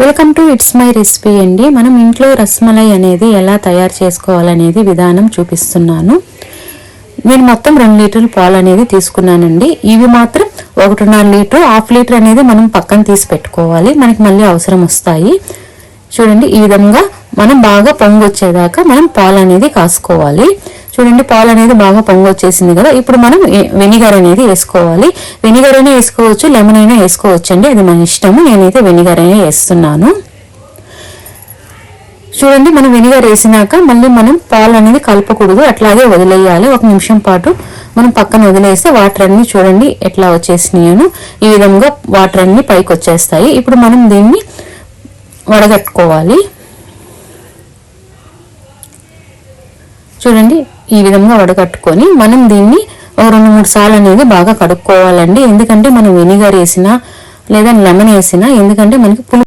Welcome to it's my recipe అండి. మనం ఇంట్లో రసమలై అనేది ఎలా తయారు చేసుకోవాలనేది విధానం చూపిస్తున్నాను. నేను మొత్తం 2 లీటర్ల పాలు అనేది తీసుకున్నానండి. ఇవి మాత్రం 1.5 లీటర్, హాఫ్ లీటర్ అనేది మనం పక్కన తీసి పెట్టుకోవాలి, మనకి మళ్ళీ అవసరం వస్తాయి. చూడండి, ఈ విధంగా మనం బాగా పొంగు వచ్చేదాకా మనం పాలు అనేది కాసుకోవాలి. చూడండి, పాలు అనేది బాగా పొంగు వచ్చేసింది కదా. ఇప్పుడు మనం వెనిగర్ అనేది వేసుకోవాలి. వెనిగర్ అయినా వేసుకోవచ్చు, లెమన్ అయినా వేసుకోవచ్చు అండి, అది మన ఇష్టము. నేనైతే వెనిగర్ అయినా వేస్తున్నాను. చూడండి, మనం వెనిగర్ వేసినాక మళ్ళీ మనం పాలు అనేది కలపకూడదు, అట్లాగే వదిలేయాలి. 1 నిమిషం పాటు మనం పక్కన వదిలేస్తే వాటర్ అన్ని చూడండి ఎట్లా వచ్చేసినాయను. ఈ విధంగా వాటర్ అన్ని పైకి వచ్చేస్తాయి. ఇప్పుడు మనం దీన్ని వడగట్టుకోవాలి. చూడండి, ఈ విధంగా వడగట్టుకొని మనం దీన్ని 2-3 సార్లు అనేది బాగా కడుక్కోవాలండి. ఎందుకంటే మనం వెనిగర్ వేసినా లేదా లెమన్ వేసినా, ఎందుకంటే మనకి